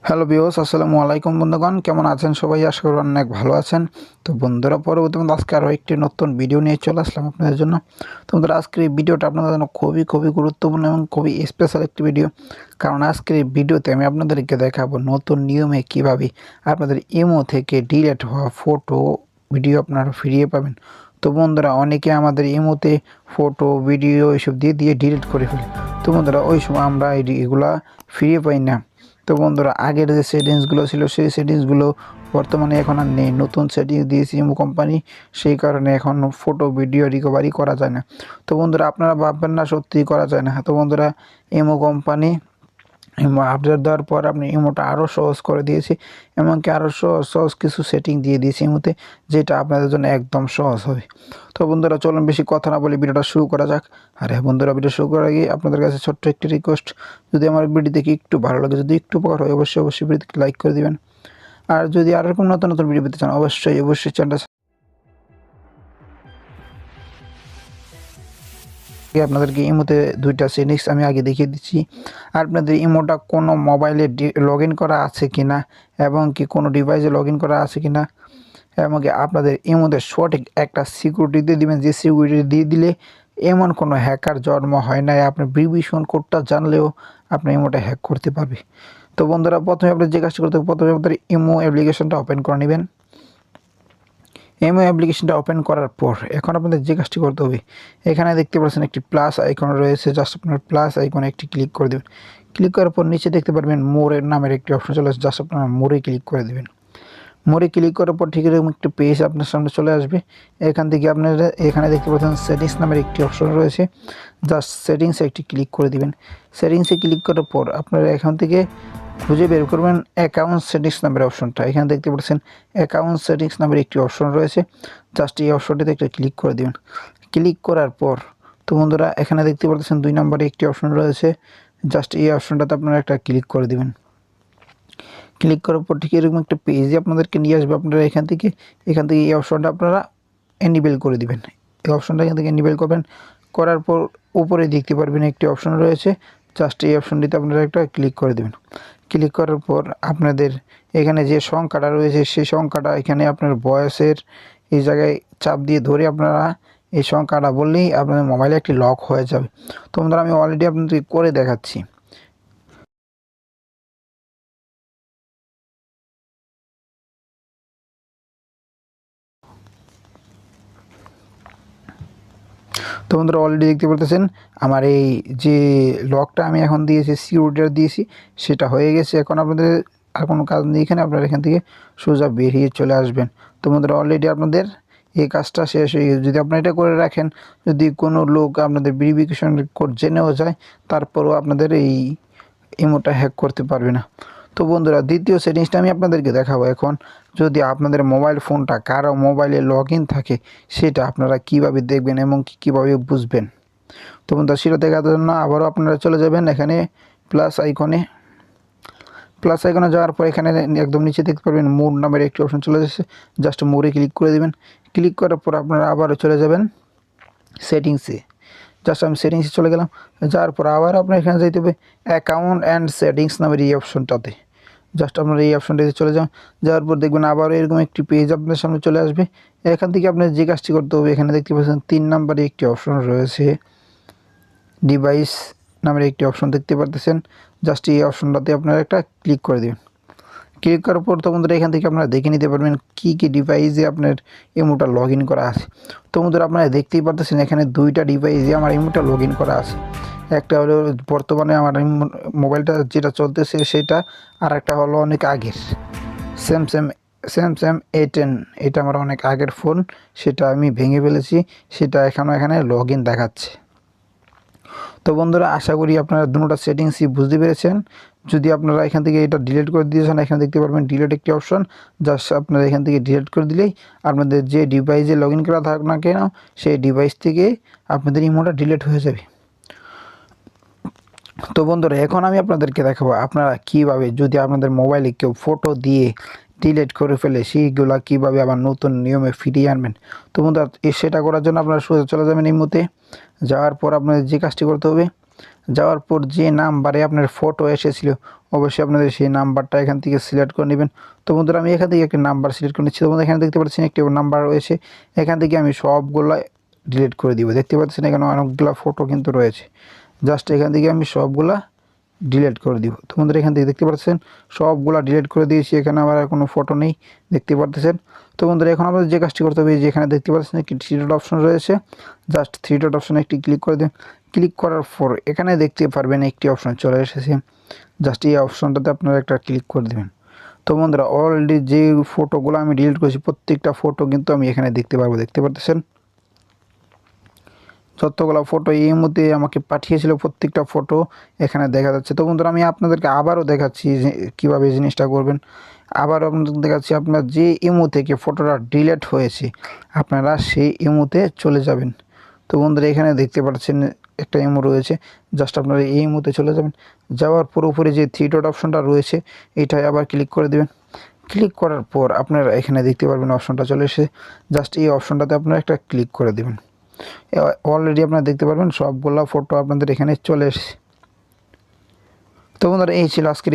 Hello viewers, আসসালামু আলাইকুম বন্ধুগণ, কেমন আছেন সবাই? আশা করি অনেক ভালো আছেন। তো বন্ধুরা, পরবর্তী আজকে আরও একটি নতুন ভিডিও নিয়ে চলে আসলাম আপনাদের জন্য। তো বন্ধুরা, আজকের এই ভিডিওটা আপনাদের জন্য খুবই গুরুত্বপূর্ণ এবং খুবই স্পেশাল একটি ভিডিও। কারণ আজকের এই ভিডিওতে আমি আপনাদেরকে দেখাবো নতুন নিয়মে কীভাবে আপনাদের ইমো থেকে ডিলিট হওয়া ফটো ভিডিও আপনারা ফিরিয়ে পাবেন। তো বন্ধুরা, অনেকে আমাদের ইমোতে ফটো ভিডিও এসব দিয়ে ডিলিট করে ফেলে। তো বন্ধুরা, ওই সময় আমরা এগুলা ফিরিয়ে পাই না। তো বন্ধুরা, আগের যে সেটিংসগুলো ছিল সেই সেটিংসগুলো বর্তমানে এখন আর নেই। নতুন সেটিংস দিয়েছে ইমো কোম্পানি, সেই কারণে এখন ফটো ভিডিও রিকভারি করা যায় না। তো বন্ধুরা, আপনারা ভাববেন না সত্যিই করা যায় না। তো বন্ধুরা, ইমো কোম্পানি ইমো আপডেট দেওয়ার পর আপনি ইমোটা আরও সহজ করে দিয়েছি, এমনকি আরও সহজ কিছু সেটিং দিয়ে দিয়েছি ইমোতে, যেটা আপনাদের জন্য একদম সহজ হবে। তো বন্ধুরা, চলুন বেশি কথা না বলে ভিডিওটা শুরু করা যাক। আর হ্যাঁ বন্ধুরা, ভিডিও শুরু করার আগে আপনাদের কাছে ছোট্ট একটি রিকোয়েস্ট, যদি আমার ভিডিও দেখে একটু ভালো লাগে, যদি একটু উপকার হয়, অবশ্যই ভিডিওতে লাইক করে দিবেন। আর যদি আর এরকম নতুন ভিডিও পেতে চান, অবশ্যই চ্যানেলটা আপনাদেরকে ইমোতে দুইটা সেটিংস আমি আগে দেখিয়ে দিচ্ছি। আর আপনাদের ইমোটা কোনো মোবাইলে লগ ইন করা আছে কিনা, এবং কি কোনো ডিভাইসে লগ ইন করা আছে কিনা, এবং কি আপনাদের ইমোতে সঠিক একটা সিকিউরিটি দিয়ে দিবেন, যে সিকিউরিটি দিয়ে দিলে এমন কোনো হ্যাকার জন্ম হয় না, আপনি প্রিভিশন কোডটা জানলেও আপনার ইমোটা হ্যাক করতে পারবে। তো বন্ধুরা, প্রথমে আপনি যে কাজটা করতে হবে, প্রথমে আপনাদের ইমো অ্যাপ্লিকেশনটা ওপেন করে নেবেন। ইমো অ্যাপ্লিকেশনটা ওপেন করার পর এখন আপনাদের যে কাজটি করতে হবে, এখানে দেখতে পাচ্ছেন একটি প্লাস আইকন রয়েছে, জাস্ট আপনার প্লাস আইকনে একটি ক্লিক করে দেবেন। ক্লিক করার পর নিচে দেখতে পারবেন মোরের নামের একটি অপশন চলে আসে, জাস্ট আপনারা মোরে ক্লিক করে দেবেন। মোরে ক্লিক করার পর ঠিক এরকম একটি পেজ আপনার সামনে চলে আসবে। এখান থেকে আপনারা এখানে দেখতে পাচ্ছেন সেটিংস নামের একটি অপশন রয়েছে, জাস্ট সেটিংসে একটি ক্লিক করে দিবেন। সেটিংসে ক্লিক করার পর আপনারা এখান থেকে খুঁজে বের করবেন অ্যাকাউন্ট সেটিংস নামের অপশনটা। এখানে দেখতে পাচ্ছেন অ্যাকাউন্ট সেটিংস নামের একটি অপশন রয়েছে, জাস্ট এই অপশনটিতে একটা ক্লিক করে দিবেন। ক্লিক করার পর তো বন্ধুরা, এখানে দেখতে পাচ্ছেন 2 নম্বরে একটি অপশন রয়েছে, জাস্ট এই অপশনটাতে আপনারা একটা ক্লিক করে দিবেন। ক্লিক করার পর ঠিক এরকম একটা পেজে আপনাদেরকে নিয়ে আসবে। আপনারা এখান থেকে এই অপশনটা আপনারা এনেবল করে দিবেন। এই অপশনটা এখান থেকে এনেবল করবেন। করার পর উপরে দেখতে পারবেন একটি অপশন রয়েছে, জাস্ট এই অপশনটিতে আপনারা একটা ক্লিক করে দেবেন। ক্লিক করার পর আপনাদের এখানে যে সংখ্যাটা রয়েছে সেই সংখ্যাটা এখানে আপনার বয়সের এই জায়গায় চাপ দিয়ে ধরে আপনারা এই সংখ্যাটা বললেই আপনাদের মোবাইলে একটি লক হয়ে যাবে। তো বন্ধুরা, আমি অলরেডি আপনাদেরকে করে দেখাচ্ছি। তো বন্ধুরা, অলরেডি দেখতে পারতেছেন আমার এই যে লকটা আমি এখন দিয়েছি, সিকিউরিটিটা দিয়েছি, সেটা হয়ে গেছে। এখন আপনাদের আর কোনো কাজ নেই এখানে, আপনারা এখান থেকে সোজা বেরিয়ে চলে আসবেন। তো বন্ধুরা, অলরেডি আপনাদের এই কাজটা শেষ হয়ে গেছে। যদি আপনারা এটা করে রাখেন, যদি কোনো লোক আপনাদের ভেরিফিকেশন কোড জেনেও যায়, তারপরও আপনাদের এই ইমোটা হ্যাক করতে পারবে না। তো বন্ধুরা, দ্বিতীয় সেটিংসটা আমি আপনাদেরকে দেখাবো এখন। যদি আপনাদের মোবাইল ফোনটা কারো মোবাইলে লগ ইন থাকে, সেটা আপনারা কিভাবে দেখবেন এবং কীভাবে বুঝবেন। তো বন্ধুরা, সেটা দেখার জন্য আবারও আপনারা চলে যাবেন এখানে প্লাস আইকনে। প্লাস আইকনে যাওয়ার পর এখানে একদম নিচে দেখতে পারবেন মোর নামের একটি অপশন চলে এসেছে, জাস্ট মোরে ক্লিক করে দেবেন। ক্লিক করার পর আপনারা আবারও চলে যাবেন সেটিংসে। জাস্ট আমি সেটিংসে চলে গেলাম। যাওয়ার পর আবার আপনার এখানে যাইতে হবে অ্যাকাউন্ট অ্যান্ড সেটিংস নামের এই অপশনটাতে। জাস্ট আপনারা এই অপশনটাতে চলে যান। যাওয়ার পর দেখবেন আবার এরকম একটি পেজ আপনার সামনে চলে আসবে। এখান থেকে আপনার যে কাজটি করতে হবে, এখানে দেখতে পাচ্ছেন 3 নম্বরে একটি অপশন রয়েছে, ডিভাইস নামের একটি অপশন দেখতে পারতেছেন। জাস্ট এই অপশনটাতে আপনারা একটা ক্লিক করে দেবেন। ক্লিক করার পর তো বন্ধুরা, এখান থেকে আপনারা দেখে নিতে পারবেন কী ডিভাইসে আপনার ইমোটা লগ ইন করা আছে। তো বন্ধুরা, আপনারা দেখতেই পারতেছেন এখানে 2টা ডিভাইসে আমার ইমোটা লগ ইন করা আছে। একটা হলো বর্তমানে আমার মোবাইলটা যেটা চলতেছে সেটা, আর একটা হলো অনেক আগের স্যামসাং A10। এটা আমার অনেক আগের ফোন, সেটা আমি ভেঙে ফেলেছি, সেটা এখানে লগ ইন দেখাচ্ছে। তো বন্ধুরা, আশা করি আপনারা দুটোটা সেটিংসই বুঝতে পেরেছেন। যদি আপনারা এখান থেকে এটা ডিলিট করে দিয়েছেন, এখানে দেখতে পারবেন ডিলিট একটি অপশন, জাস্ট আপনারা এখান থেকে ডিলিট করে দিলেই আপনাদের যে ডিভাইসে লগ ইন করা থাক না কেন, সেই ডিভাইস থেকে আপনাদের ইমোটা ডিলিট হয়ে যাবে। তো বন্ধুরা, এখন আমি আপনাদেরকে দেখাবো আপনারা কীভাবে, যদি আপনাদের মোবাইলে কেউ ফটো দিয়ে ডিলিট করে ফেলে, সেইগুলো কীভাবে আবার নতুন নিয়মে ফিরিয়ে আনবেন। তো বন্ধুরা, সেটা করার জন্য আপনারা সোজা চলে যাবেন ইমোতে। যাওয়ার পর আপনাদের যে কাজটি করতে হবে, যাওয়ার পর যে নাম্বারে আপনার ফটো এসেছিল অবশ্যই আপনাদের সেই নাম্বারটা এখান থেকে সিলেক্ট করে নেবেন। তো বন্ধুরা আমি এখান থেকে একটা নাম্বার সিলেক্ট করে নিচ্ছি। তো বন্ধুরা এখানে দেখতে পাচ্ছেন একটি নাম্বার রয়েছে, এখান থেকে আমি সবগুলো ডিলিট করে দিব। দেখতে পাচ্ছেন এখানে অনেকগুলো ফটো কিন্তু রয়েছে, জাস্ট এখান থেকে আমি সবগুলা ডিলিট করে দিব। তো বন্ধুরা এখান থেকে দেখতে পাচ্ছেন সবগুলা ডিলিট করে দিয়েছি, এখানে আমার আর কোনো ফটো নেই, দেখতে পাচ্ছেন। তো বন্ধুরা এখন আমাদের যে কাজটি করতে হবে, যে এখানে দেখতে পাচ্ছেন একটি থ্রি ডট অপশন রয়েছে, জাস্ট থ্রি ডট অপশনে একটি ক্লিক করে দেবেন। ক্লিক করার পর এখানে দেখতে পারবেন একটি অপশন চলে এসেছে, জাস্ট এই অপশনটাতে আপনারা একটা ক্লিক করে দেবেন। তো বন্ধুরা অলরেডি যে ফটোগুলো আমি ডিলিট করেছি প্রত্যেকটা ফটো কিন্তু আমি এখানে দেখতে পারবো, দেখতে পাচ্ছেন যতগুলো ফটো এই মধ্যে আমাকে পাঠিয়েছিল প্রত্যেকটা ফটো এখানে দেখা যাচ্ছে। তো বন্ধুরা আমি আপনাদেরকে আবারও দেখাচ্ছি যে কীভাবে এই জিনিসটা করবেন। আবারও আপনাদের দেখাচ্ছি, আপনার যে ইমো থেকে ফটোটা ডিলিট হয়েছে আপনারা সেই ইমোতে চলে যাবেন। তো বন্ধুরা এখানে দেখতে পাচ্ছেন একটা ইমো রয়েছে, জাস্ট আপনারা এই ইমোতে চলে যাবেন। যাওয়ার পুরোপুরি যে থ্রি ডট অপশনটা রয়েছে এইটাই আবার ক্লিক করে দেবেন। ক্লিক করার পর আপনারা এখানে দেখতে পারবেন অপশনটা চলে এসে, জাস্ট এই অপশনটাতে আপনারা একটা ক্লিক করে দেবেন। অলরেডি আপনারা দেখতে পারবেন সবগুলা ফটো আপনাদের এখানে চলে এসেছে। তো বন্ধুরা এই ছিল আজকের